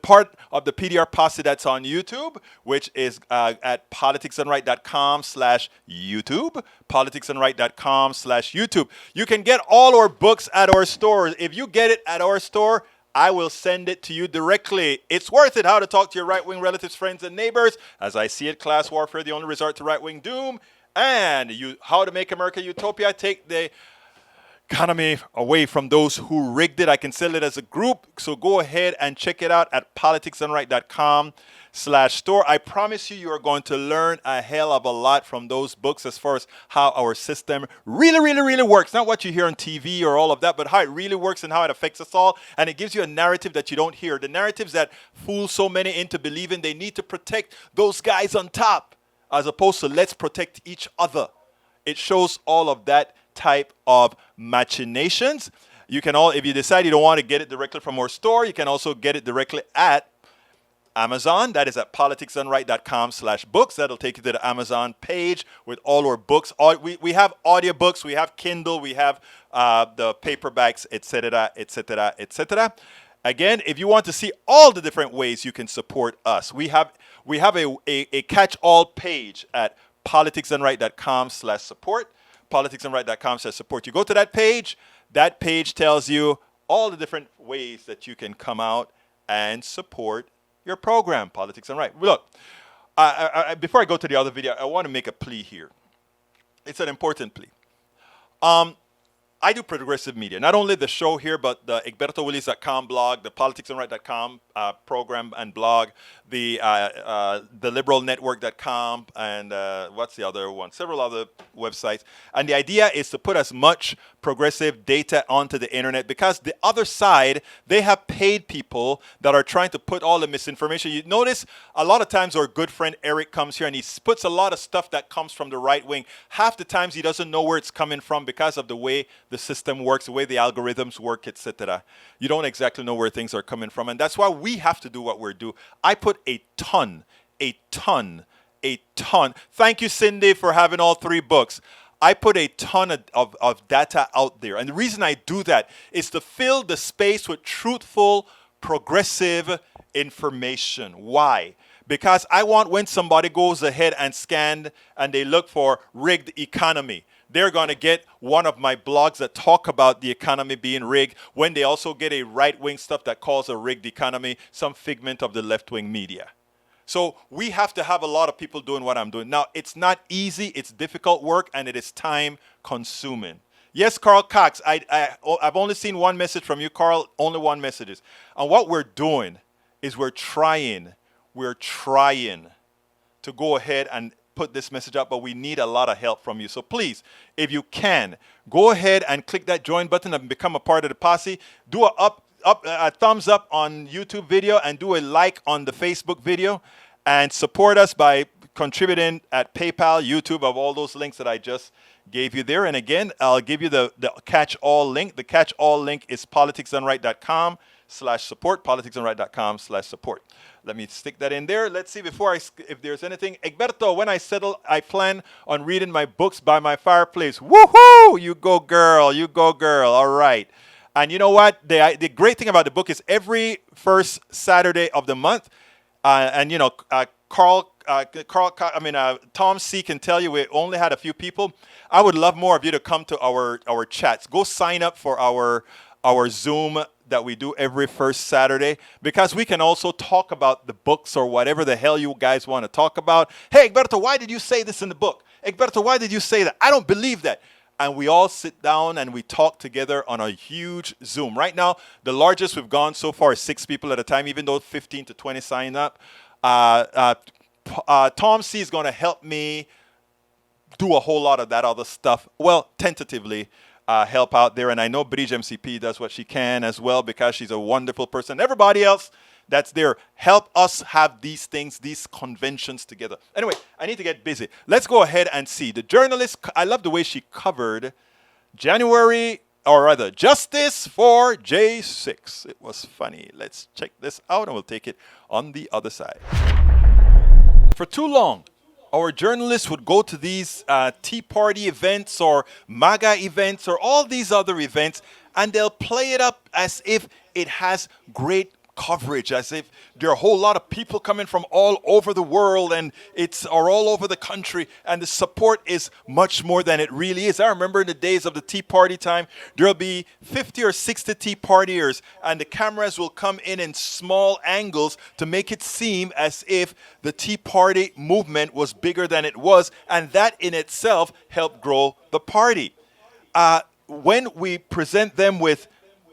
Speaker 1: part of the PDR posse that's on YouTube, which is at politicsdoneright.com/YouTube, politicsdoneright.com/YouTube. You can get all our books at our store. If you get it at our store, I will send it to you directly. It's worth it. How to talk to your right-wing relatives, friends, and neighbors. As I see it, class warfare, the only resort to right-wing doom. And how to make America utopia, take the economy away from those who rigged it. I can sell it as a group. So go ahead and check it out at politicsdoneright.com/store. I promise you are going to learn a hell of a lot from those books as far as how our system really works. Not what you hear on TV or all of that, but how it really works and how it affects us all. And it gives you a narrative that you don't hear. The narratives that fool so many into believing they need to protect those guys on top, as opposed to let's protect each other. It shows all of that type of machinations. You can if you decide you don't want to get it directly from our store, you can also get it directly at Amazon. That is at politicsdoneright.com/books. That'll take you to the Amazon page with all our books. We have audiobooks, we have Kindle, we have the paperbacks, etc., etc., etc. Again, if you want to see all the different ways you can support us, we have a catch-all page at politicsdoneright.com/support. politicsdoneright.com/support. You go to that page tells you all the different ways that you can come out and support your program, Politics Done Right. Look, before I go to the other video, I want to make a plea here. It's an important plea. I do progressive media, not only the show here, but the egbertowillies.com blog, the politicsdoneright.com program and blog, the liberalnetwork.com, and what's the other one? Several other websites. And the idea is to put as much progressive data onto the internet because the other side, they have paid people that are trying to put all the misinformation. You notice a lot of times our good friend Eric comes here and he puts a lot of stuff that comes from the right wing. Half the times he doesn't know where it's coming from because of the way the system works, the way the algorithms work, etc. You don't exactly know where things are coming from. And that's why we have to do what we're doing. I put a ton. Thank you, Cindy, for having all 3 books. I put a ton of data out there. And the reason I do that is to fill the space with truthful, progressive information. Why? Because I want when somebody goes ahead and scan and they look for rigged economy, they're going to get one of my blogs that talk about the economy being rigged when they also get a right-wing stuff that calls a rigged economy some figment of the left-wing media. So we have to have a lot of people doing what I'm doing. Now, it's not easy. It's difficult work, and it is time-consuming. Yes, Carl Cox, I've only seen one message from you, Carl, only one message. And what we're doing is we're trying to go ahead and put this message up, but we need a lot of help from you. So please, if you can, go ahead and click that join button and become a part of the posse. Do a thumbs up on YouTube video and do a like on the Facebook video, and support us by contributing at PayPal, YouTube, of all those links that I just gave you there. And again, I'll give you the catch-all link. The catch-all link is politicsdoneright.com/support, politicsdoneright.com/support. Let me stick that in there. Let's see if there's anything. Egberto, when I settle, I plan on reading my books by my fireplace. Woohoo! You go, girl. You go, girl. All right. And you know what? The great thing about the book is every first Saturday of the month, and you know, Tom C can tell you we only had a few people. I would love more of you to come to our chats. Go sign up for our Zoom that we do every first Saturday, because we can also talk about the books or whatever the hell you guys want to talk about. Hey, Egberto, why did you say this in the book? Egberto, why did you say that? I don't believe that. And we all sit down and we talk together on a huge Zoom. Right now, the largest we've gone so far is 6 people at a time, even though 15 to 20 sign up. Tom C is going to help me do a whole lot of that other stuff. Well, tentatively help out there. And I know Bridge MCP does what she can as well, because she's a wonderful person. Everybody else that's there, help us have these things, these conventions together. Anyway, I need to get busy. Let's go ahead and see. The journalist, I love the way she covered January, or rather, Justice for J6. It was funny. Let's check this out and we'll take it on the other side. For too long, our journalists would go to these Tea Party events or MAGA events or all these other events, and they'll play it up as if it has great coverage, as if there are a whole lot of people coming from all over the world and or all over the country, and the support is much more than it really is. I remember in the days of the Tea Party time, there'll be 50 or 60 Tea Partiers, and the cameras will come in small angles to make it seem as if the Tea Party movement was bigger than it was, and that in itself helped grow the party. When we present them with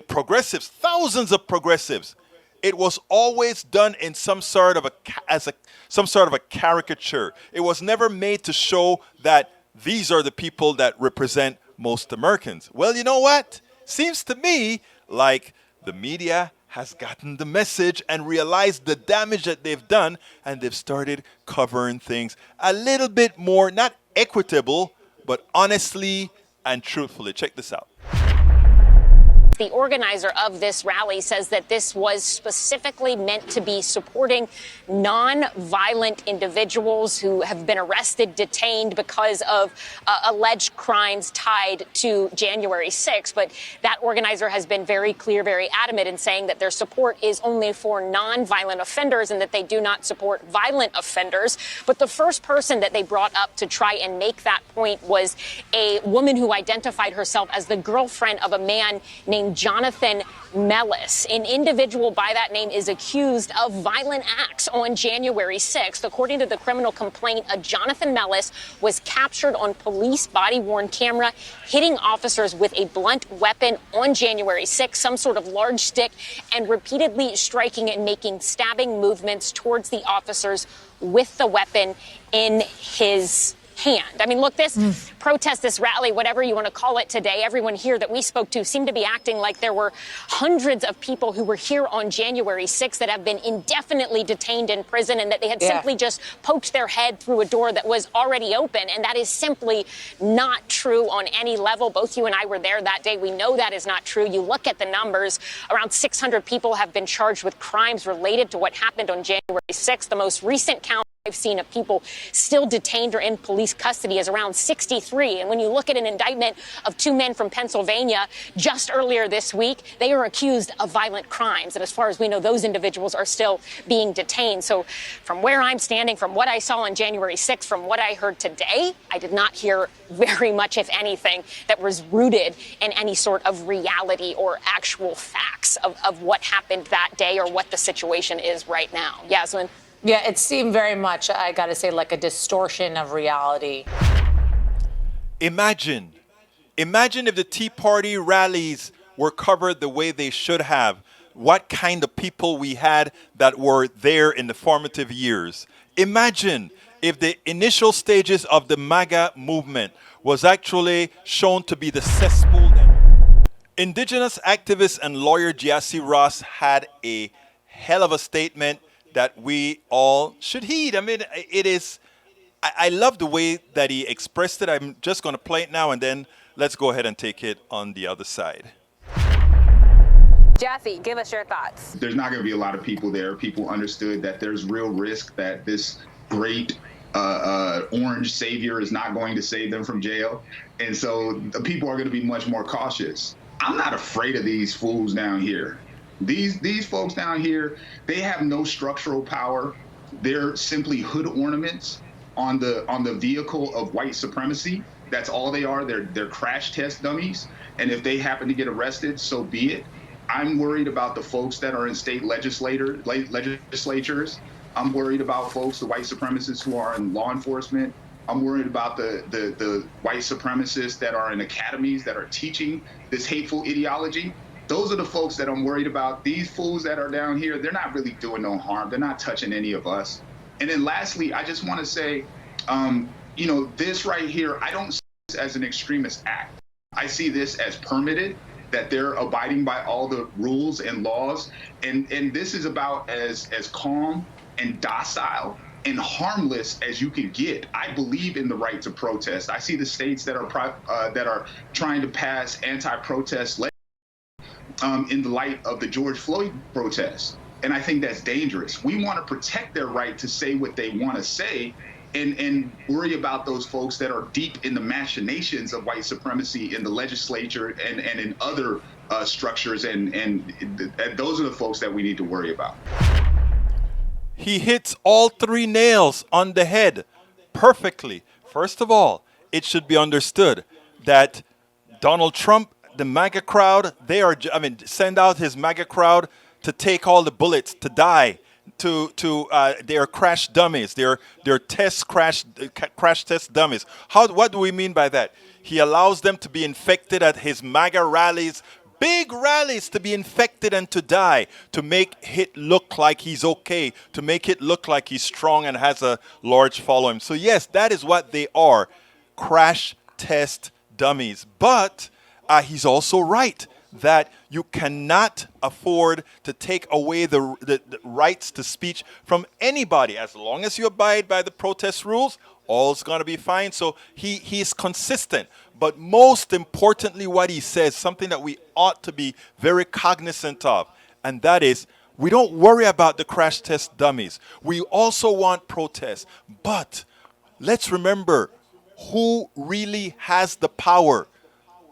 Speaker 1: progressives, thousands of progressives, it was always done in some sort of a caricature. It was never made to show that these are the people that represent most Americans. Well, you know what? Seems to me like the media has gotten the message and realized the damage that they've done, and they've started covering things a little bit more, not equitable, but honestly and truthfully. Check this out.
Speaker 3: The organizer of this rally says that this was specifically meant to be supporting non-violent individuals who have been arrested, detained because of alleged crimes tied to January 6th. But that organizer has been very clear, very adamant in saying that their support is only for non-violent offenders and that they do not support violent offenders. But the first person that they brought up to try and make that point was a woman who identified herself as the girlfriend of a man named Jonathan Mellis. An individual by that name is accused of violent acts on January 6th. According to the criminal complaint, a Jonathan Mellis was captured on police body-worn camera, hitting officers with a blunt weapon on January 6th, some sort of large stick, and repeatedly striking and making stabbing movements towards the officers with the weapon in his hand. I mean, look, this protest, this rally, whatever you want to call it today, everyone here that we spoke to seemed to be acting like there were hundreds of people who were here on January 6th that have been indefinitely detained in prison, and that they had simply just poked their head through a door that was already open. And that is simply not true on any level. Both you and I were there that day. We know that is not true. You look at the numbers, around 600 people have been charged with crimes related to what happened on January 6th. The most recent count I've seen of people still detained or in police custody is around 63. And when you look at an indictment of 2 men from Pennsylvania just earlier this week, they are accused of violent crimes. And as far as we know, those individuals are still being detained. So from where I'm standing, from what I saw on January 6th, from what I heard today, I did not hear very much, if anything, that was rooted in any sort of reality or actual facts of what happened that day or what the situation is right now. Yasmin?
Speaker 8: Yeah, it seemed very much, I got to say, like a distortion of reality.
Speaker 1: Imagine if the Tea Party rallies were covered the way they should have. What kind of people we had that were there in the formative years. Imagine if the initial stages of the MAGA movement was actually shown to be the cesspool. Indigenous activist and lawyer Giassi Ross had a hell of a statement that we all should heed. I mean, I love the way that he expressed it. I'm just going to play it now, and then let's go ahead and take it on the other side.
Speaker 8: Jassy, give us your thoughts.
Speaker 9: There's not going to be a lot of people there. People understood that there's real risk that this great orange savior is not going to save them from jail. And so the people are going to be much more cautious. I'm not afraid of these fools down here. These folks down here, they have no structural power. They're simply hood ornaments on the vehicle of white supremacy. That's all they are. They're crash test dummies. And if they happen to get arrested, so be it. I'm worried about the folks that are in state legislatures. I'm worried about folks, the white supremacists who are in law enforcement. I'm worried about the white supremacists that are in academies that are teaching this hateful ideology. Those are the folks that I'm worried about. These fools that are down here, they're not really doing no harm. They're not touching any of us. And then lastly, I just want to say, this right here, I don't see this as an extremist act. I see this as permitted, that they're abiding by all the rules and laws. And this is about as calm and docile and harmless as you can get. I believe in the right to protest. I see the states that are trying to pass anti-protest in the light of the George Floyd protests. And I think that's dangerous. We want to protect their right to say what they want to say and worry about those folks that are deep in the machinations of white supremacy in the legislature and in other structures. And those are the folks that we need to worry about.
Speaker 1: He hits all three nails on the head perfectly. First of all, it should be understood that Donald Trump, the MAGA crowd, send out his MAGA crowd to take all the bullets, to die, they're crash dummies, they're crash test dummies. What do we mean by that? He allows them to be infected at his MAGA rallies, big rallies, to be infected and to die, to make it look like he's okay, to make it look like he's strong and has a large following. So yes, that is what they are, crash test dummies. But he's also right that you cannot afford to take away the rights to speech from anybody. As long as you abide by the protest rules, all's going to be fine. So he's consistent. But most importantly, what he says, something that we ought to be very cognizant of, and that is, we don't worry about the crash test dummies. We also want protests. But let's remember who really has the power.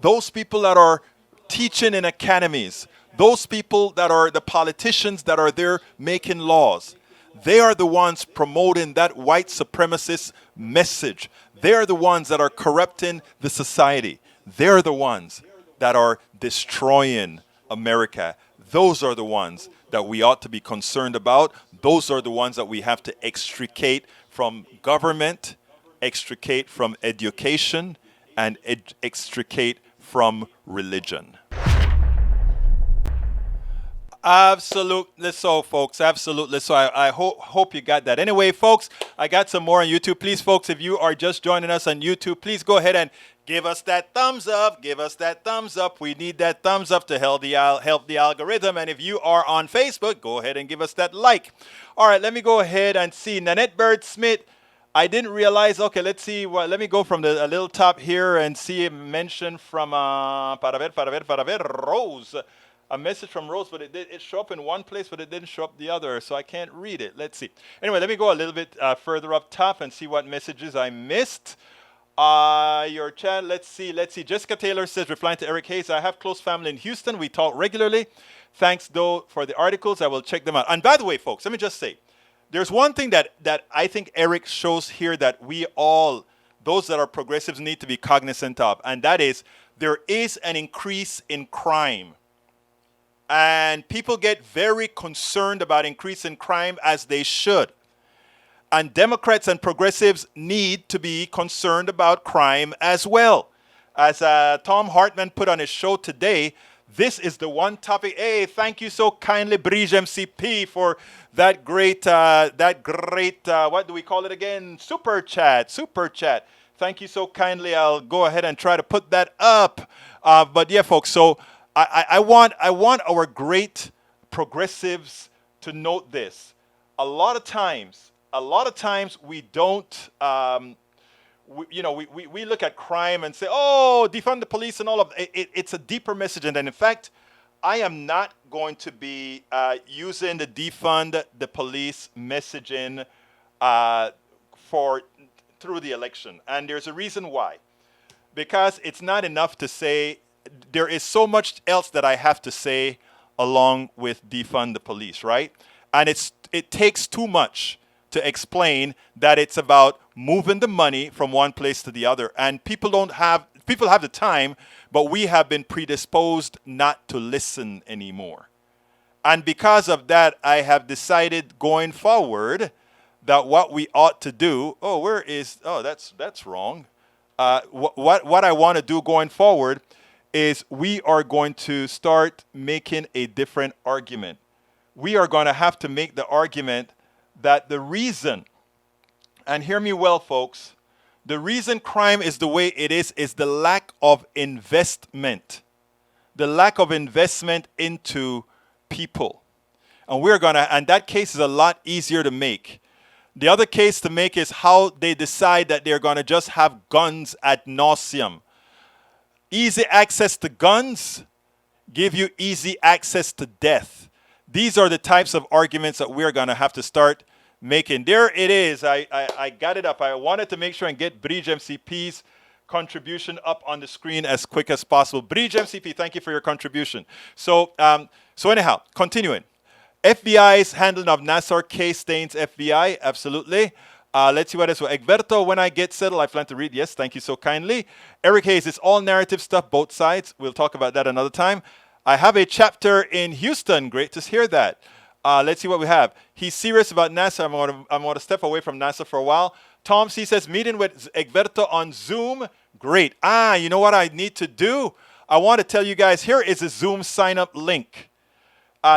Speaker 1: Those people that are teaching in academies, those people that are the politicians that are there making laws, they are the ones promoting that white supremacist message. They are the ones that are corrupting the society. They're the ones that are destroying America. Those are the ones that we ought to be concerned about. Those are the ones that we have to extricate from government, extricate from education, and extricate from religion. Absolutely so, folks. Absolutely so. I hope you got that. Anyway, folks, I got some more on YouTube. Please, folks, if you are just joining us on YouTube, please go ahead and give us that thumbs up. Give us that thumbs up. We need that thumbs up to help the algorithm. And if you are on Facebook, go ahead and give us that like. All right, let me go ahead and see. Nanette Bird Smith. I didn't realize. Okay, let's see. Well, let me go from a little top here and see a mention from Rose. A message from Rose, but it showed up in one place, but it didn't show up the other, so I can't read it. Let's see. Anyway, let me go a little bit further up top and see what messages I missed. Your chat, let's see. Jessica Taylor says, replying to Eric Hayes, I have close family in Houston. We talk regularly. Thanks, though, for the articles. I will check them out. And by the way, folks, let me just say, there's one thing that I think Eric shows here that we all, those that are progressives, need to be cognizant of, and that is there is an increase in crime. And people get very concerned about increase in crime, as they should. And Democrats and progressives need to be concerned about crime as well. As Tom Hartman put on his show today, this is the one topic. Hey, thank you so kindly, Brige MCP, for that great, what do we call it again? Super chat. Thank you so kindly. I'll go ahead and try to put that up. But yeah, folks, so I want our great progressives to note this. A lot of times we don't, we look at crime and say, oh, defund the police and all of it. It's a deeper message. And in fact, I am not going to be using the defund the police messaging through the election. And there's a reason why. Because it's not enough to say, there is so much else that I have to say along with defund the police, right? And it takes too much to explain that it's about moving the money from one place to the other. And people don't have people have the time, but we have been predisposed not to listen anymore. And because of that, I have decided going forward that what we ought to do, that's wrong. What I want to do going forward is we are going to start making a different argument. We are going to have to make the argument that the reason, and hear me well, folks, the reason crime is the way it is the lack of investment. The lack of investment into people. And that case is a lot easier to make. The other case to make is how they decide that they're going to just have guns ad nauseum. Easy access to guns give you easy access to death. These are the types of arguments that we're going to have to start making. There it is. I got it up. I wanted to make sure and get Bridge MCP's contribution up on the screen as quick as possible. Bridge MCP, thank you for your contribution. So anyhow, continuing. FBI's handling of Nassar case stains FBI. Absolutely. Let's see what else. Egberto, when I get settled, I plan to read. Yes, thank you so kindly. Eric Hayes, it's all narrative stuff, both sides. We'll talk about that another time. I have a chapter in Houston. Great to hear that. Let's see what we have. He's serious about NASA. I'm going to step away from NASA for a while. Tom C says, meeting with Egberto on Zoom. Great. You know what I need to do? I want to tell you guys, here is a Zoom sign-up link.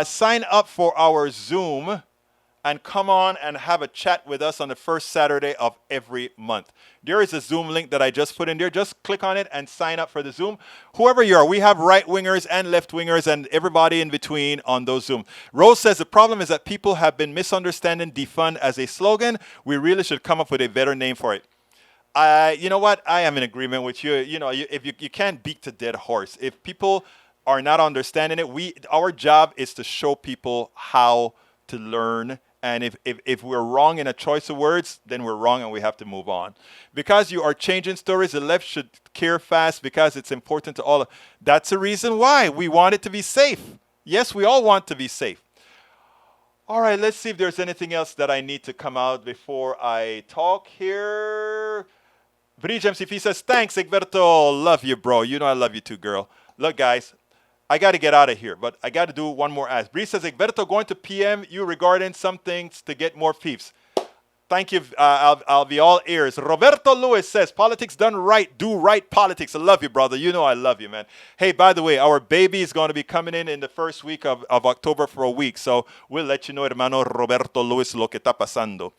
Speaker 1: Sign up for our Zoom and come on and have a chat with us on the first Saturday of every month. There is a Zoom link that I just put in there. Just click on it and sign up for the Zoom. Whoever you are, we have right-wingers and left-wingers and everybody in between on those Zoom. Rose says the problem is that people have been misunderstanding defund as a slogan. We really should come up with a better name for it. You know what? I am in agreement with you. You know, if you can't beat the dead horse. If people are not understanding it, our job is to show people how to learn. And if we're wrong in a choice of words, then we're wrong and we have to move on. Because you are changing stories, the left should care fast because it's important to all. That's the reason why we want it to be safe. Yes, we all want to be safe. All right, let's see if there's anything else that I need to come out before I talk here. Bridge MCP says, thanks, Egberto. Love you, bro. You know I love you too, girl. Look, guys, I got to get out of here, but I got to do one more ask. Bree says, Egberto going to PM you regarding some things to get more peeps. Thank you. I'll be all ears. Roberto Lewis says, politics done right. Do right politics. I love you, brother. You know I love you, man. Hey, by the way, our baby is going to be coming in the first week of October for a week. So we'll let you know, hermano Roberto Lewis, lo que está pasando.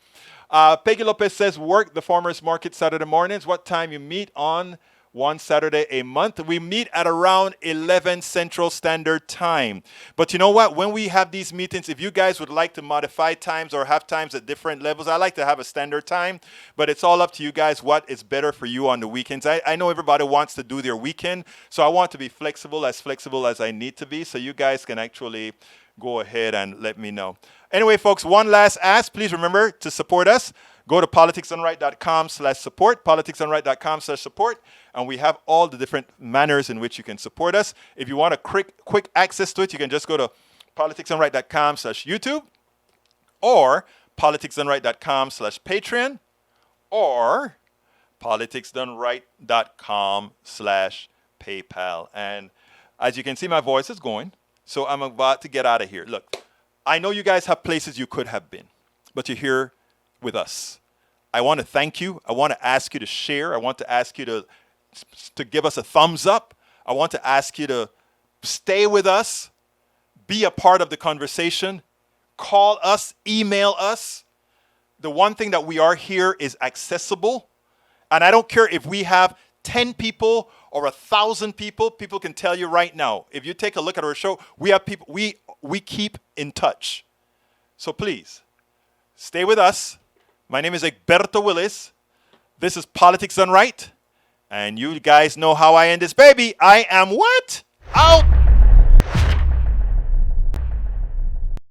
Speaker 1: Peggy Lopez says, work the farmers market Saturday mornings. What time you meet on? One Saturday a month. We meet at around 11 Central Standard Time. But you know what? When we have these meetings, if you guys would like to modify times or have times at different levels, I like to have a standard time. But it's all up to you guys what is better for you on the weekends. I know everybody wants to do their weekend, so I want to be flexible as I need to be, so you guys can actually go ahead and let me know. Anyway, folks, one last ask. Please remember to support us. Go to politicsdoneright.com/support, politicsdoneright.com/support, and we have all the different manners in which you can support us. If you want a quick access to it, you can just go to politicsdoneright.com/YouTube or politicsdoneright.com/Patreon or politicsdoneright.com/PayPal. And as you can see, my voice is going, so I'm about to get out of here. Look, I know you guys have places you could have been, but you're here with us. I want to thank you. I want to ask you to share. I want to ask you to give us a thumbs up. I want to ask you to stay with us, be a part of the conversation, call us, email us. The one thing that we are here is accessible. And I don't care if we have 10 people or 1,000 people. People can tell you right now, if you take a look at our show, we have people, we keep in touch. So please, stay with us. My name is Egberto Willis. This is Politics Done Right. And you guys know how I end this baby. I am what? Out!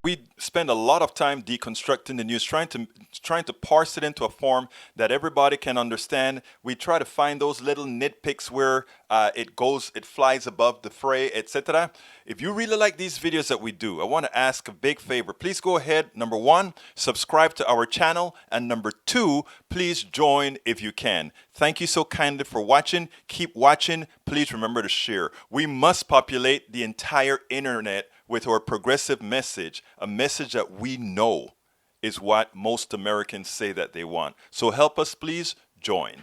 Speaker 1: we spend a lot of time deconstructing the news, trying to parse it into a form that everybody can understand. We try to find those little nitpicks where it flies above the fray, etc. If you really like these videos that we do, I want to ask a big favor. Please go ahead, number 1, subscribe to our channel, and number 2, please join if you can. Thank you so kindly for watching. Keep watching. Please remember to share. We must populate the entire internet with our progressive message, a message that we know is what most Americans say that they want. So help us, please join.